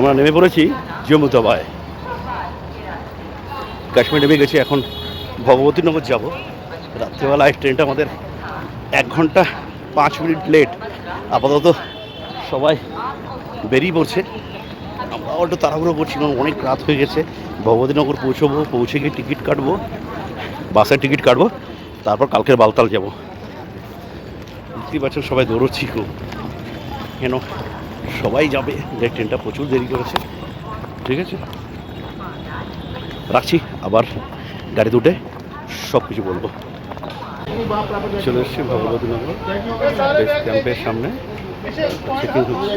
আমরা নেমে পড়েছি জম্মুতাবায়। কাশ্মীর নেমে গেছি, এখন ভগবতীনগর যাব। রাত্রেবেলায় ট্রেনটা আমাদের 1 ঘন্টা 5 মিনিট লেট। আপাতত সবাই বেরিয়ে পড়ছে, আমরাও একটু তাড়াহুড়ো করছি কারণ অনেক রাত হয়ে গেছে। ভগবতীনগর পৌঁছবো, পৌঁছে গিয়ে টিকিট কাটবো, বাসের টিকিট কাটবো, তারপর কালকের বালতাল যাব। বুঝতেই পারছেন সবাই দৌড়চ্ছি খুব, কেন সবাই যাবে, যে ট্রেনটা প্রচুর দেরি করেছে। ঠিক আছে, রাখছি, আবার গাড়ি দুটে সব কিছু বলবো। চলে এসছি ভগবতীনগর বেস ক্যাম্পের সামনে। চেকিং হচ্ছে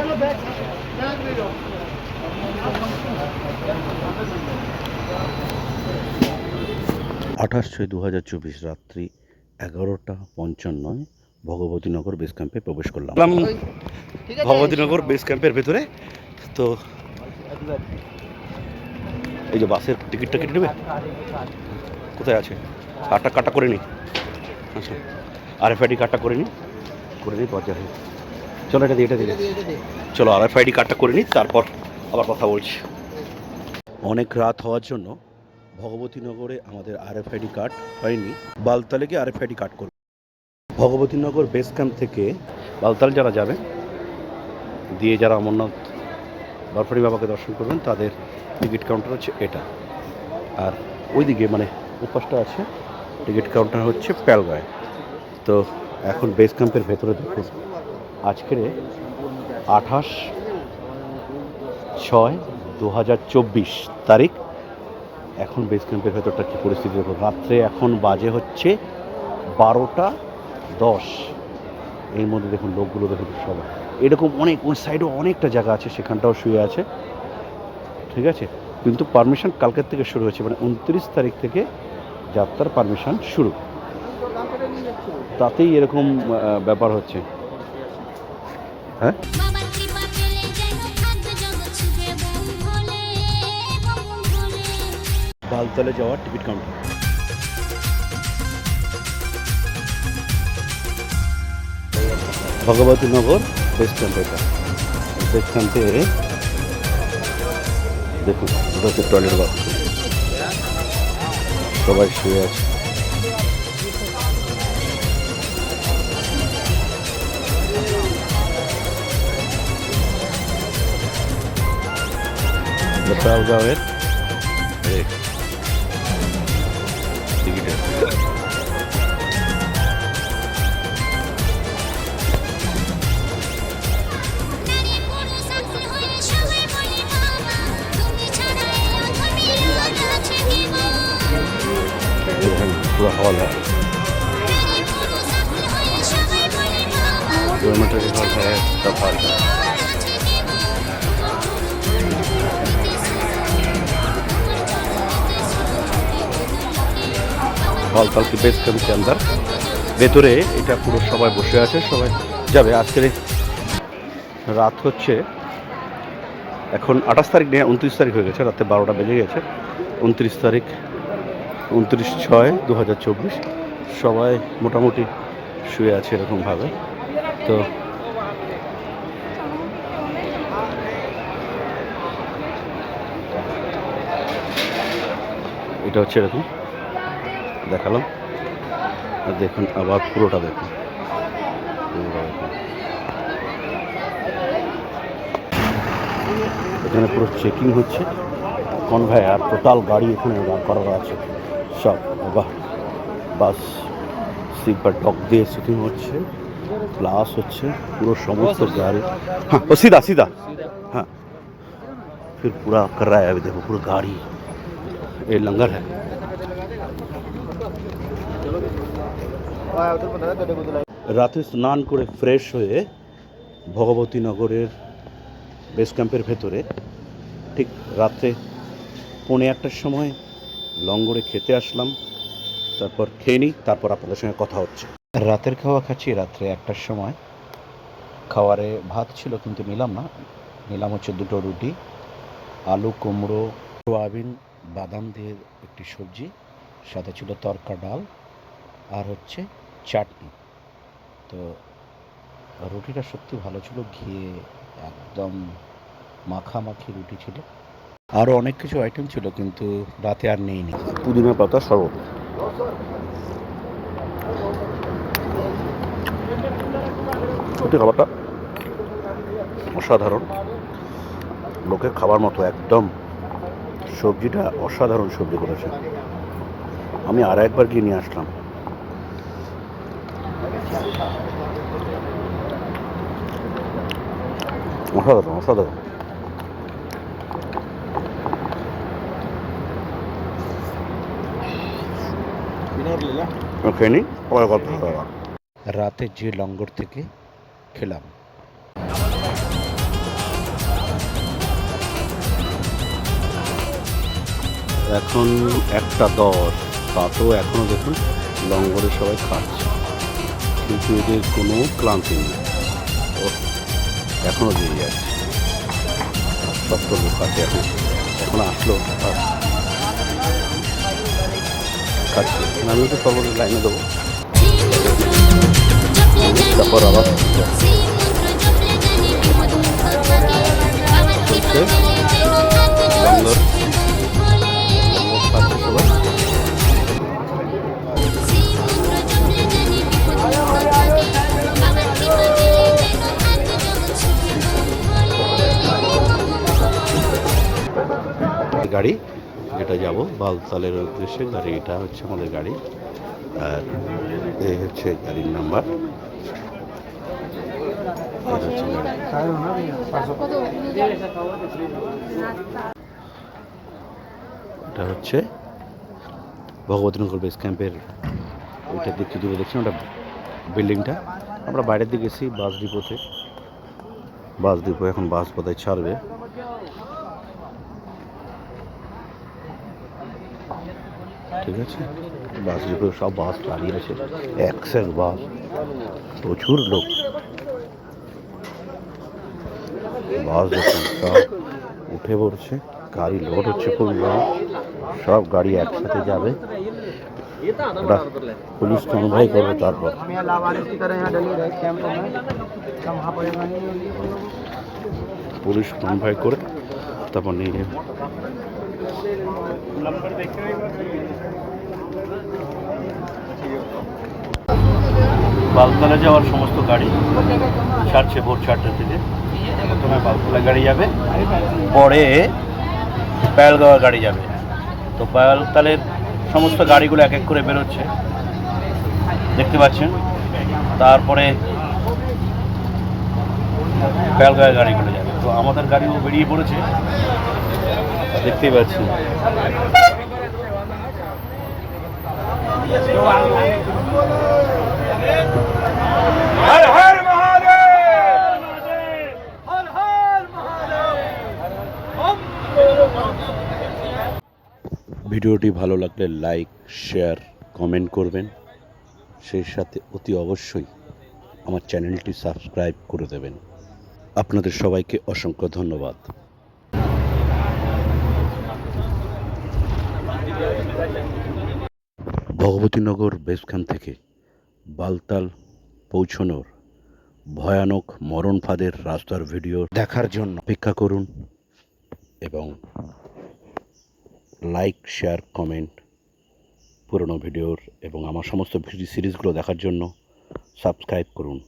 আমাদের 28/6/2024 রাত্রি 11:55 ভগবতীনগর বেস ক্যাম্পে প্রবেশ করলাম। ভগবতীনগর বেস ক্যাম্পের ভেতরে তো এই যে বাসের টিকিটটা কেটে নেবে, কোথায় আছে? কাটা করে নিই। আচ্ছা, RFID কার্ডটা করে নিই দরজা হয়ে। চলো এটা দিয়ে চলো RFID কার্ডটা করে নিই, তারপর আবার কথা বলছি। অনেক রাত হওয়ার জন্য ভগবতীনগরে আমাদের RFID কার্ড হয়নি, বালতালে গিয়ে RFID কার্ড করব। ভগবতীনগর বেস ক্যাম্প থেকে বালতাল যারা যাবে দিয়ে, যারা অমরনাথ বরফানি বাবাকে দর্শন করবেন, তাদের টিকিট কাউন্টার হচ্ছে এটা। আর ওইদিকে মানে উপাসটা আছে টিকিট কাউন্টার হচ্ছে প্যালগায়। তো এখন বেস ক্যাম্পের ভেতরে দেখুন, আজকের 28/6/2024 তারিখ। এখন বেস ক্যাম্পের ভেতরটা কী পরিস্থিতি দেখুন। রাত্রে এখন বাজে হচ্ছে 12:10। এর মধ্যে দেখুন লোকগুলো দেখুন সবাই এরকম, অনেক ওই সাইডেও অনেকটা জায়গা আছে, সেখানটাও শুয়ে আছে। ঠিক আছে, কিন্তু পারমিশন কালকের থেকে শুরু হয়েছে, মানে 29 তারিখ থেকে যাত্রার পারমিশন শুরু। তাতেই এরকম ব্যাপার হচ্ছে। হ্যাঁ, বালতালে যাওয়ার ticket counter. Bhagwati Nagar base camp, এটা বেস ক্যাম্পে দেখুন, এটা হচ্ছে টয়লেট বাথরুম, সবাই শুয়ে আছে। পেহেলগাঁওয়ের টিকিটের पूरा हॉल है, डॉर्मेटरी हॉल है, सब हॉल है। বালতাল কি বেস ক্যাম্প के अंदर ভেতরে এটা পুরো সবাই বসে আছে, সবাই যাবে। আজকের রাত হচ্ছে এখন 28 তারিখ নিয়ে 29 তারিখ হয়ে গেছে, রাতে 12টা বেজে গেছে। 29 তারিখ 29/6/2024 সবাই মোটামুটি শুয়ে আছে এরকমভাবে। তো এটা হচ্ছে এরকম দেখালাম, আর দেখুন আবার পুরোটা দেখুন। এখানে পুরো চেকিং হচ্ছে, কনভয় আর টোটাল গাড়ি এখানে দাঁড় করা আছে সব। বাস স্লিপার টক দিয়ে চেকিং হচ্ছে, প্লাস হচ্ছে পুরো समस्त गाड़ी। हाँ वो सीधा सीधा, हाँ फिर पूरा कर रहा है। अभी देखो पूरा गाड़ी, ये लंगर है। রাতে স্নান করে ফ্রেশ হয়ে ভগবতীনগরের বেস ক্যাম্পের ভেতরে ঠিক রাতে 1:45টার সময় লঙ্গরে খেতে আসলাম। তারপর খেয়ে নিই, তারপর আপনাদের সঙ্গে কথা হচ্ছে। রাতের খাওয়া খাচ্ছি রাত্রে 1টার সময়। খাওয়ারে ভাত ছিল কিন্তু নিলাম না, নিলাম হচ্ছে 2টো রুটি, আলু কুমড়ো সোয়াবিন বাদাম দিয়ে একটি সবজি, সাথে ছিল তরকা ডাল আর হচ্ছে চাটনি। তো রুটিটা সত্যি ভালো ছিল, ঘিয়ে একদম মাখামাখি রুটি ছিল। আরও অনেক কিছু আইটেম ছিল, কিন্তু রাতে আর নেইনি। পুদিনা পাতা শরবত, সত্যি খাবারটা অসাধারণ, লোকের খাবার মতো একদম। সবজিটা অসাধারণ সবজি করেছে। আমি আর একবার গিয়ে নিয়ে আসলাম। অসাধারণ অসাধারণ। খেয়ে নিই, পরে কথা হবে। রাতে যে লঙ্গর থেকে খেলাম। এখন 1:10, তাতেও এখনও দেখুন লঙ্গরে সবাই খাচ্ছে, কিন্তু এদের কোনো ক্লান্তি নেই। এখনও দিয়ে যাচ্ছে, সব তো লোক আছে এখন, এখন আসলো খাচ্ছে। আমিও তো সর্বদা লাইনে দেবো, তারপর আবার লঙ্গর খাচ্ছে সবাই। গাড়ি যেটা যাব বালতালের উদ্দেশ্যে, গাড়ি এটা হচ্ছে আমাদের গাড়ি, আর এই হচ্ছে গাড়ির নাম্বার। এটা হচ্ছে ভগবতীনগর বেস ক্যাম্পের ওইটার দিক দূরে দেখছি ওটা বিল্ডিংটা। আমরা বাইরের দিকে এসেছি বাস ডিপোতে। বাস ডিপো এখন বাস বোধহয় ছাড়বে। ঠিক আছে, বাস ডিপো সব বাস দাঁড়িয়ে আছে, এক্সেস বাস, প্রচুর লোক। বাস দেখুন সব উঠে পড়ছে, গাড়ি লোড হচ্ছে খুব বড়, সব গাড়ি একসাথে যাবে। পুলিশ কনভয় করবে, তারপর পুলিশ কনভয় করে তারপর নিয়ে যাবে। বালতলা যাওয়ার সমস্ত গাড়ি ছাড়ছে ভোর 4টা থেকে। প্রথমে বালতলা গাড়ি যাবে, পরে পায়েলগাঁওয়ের গাড়ি যাবে। তো পায়েলতালের সমস্ত গাড়িগুলো এক এক করে বেরোচ্ছে, দেখতে পাচ্ছেন। তারপরে পায়েলগাঁওয়ের গাড়িগুলো যাবে। তো আমাদের গাড়িও বেরিয়ে পড়েছে, দেখতেই পাচ্ছেন। ভিডিওটি ভালো লাগলে লাইক, শেয়ার, কমেন্ট করবেন। সেই সাথে অতি অবশ্যই আমার চ্যানেলটি সাবস্ক্রাইব করে দেবেন। আপনাদের সবাইকে অসংখ্য ধন্যবাদ। ভগবতীনগর বেস ক্যাম্প থেকে বালতাল পৌঁছানোর ভয়ানক মরণ ফাঁদের রাস্তার ভিডিও দেখার জন্য অপেক্ষা করুন এবং লাইক, শেয়ার, কমেন্ট, পুরনো ভিডিওর এবং আমার সমস্ত ভিডিও সিরিজগুলো দেখার জন্য সাবস্ক্রাইব করুন।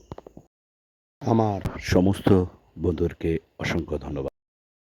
আমার সমস্ত বন্ধুদেরকে অসংখ্য ধন্যবাদ।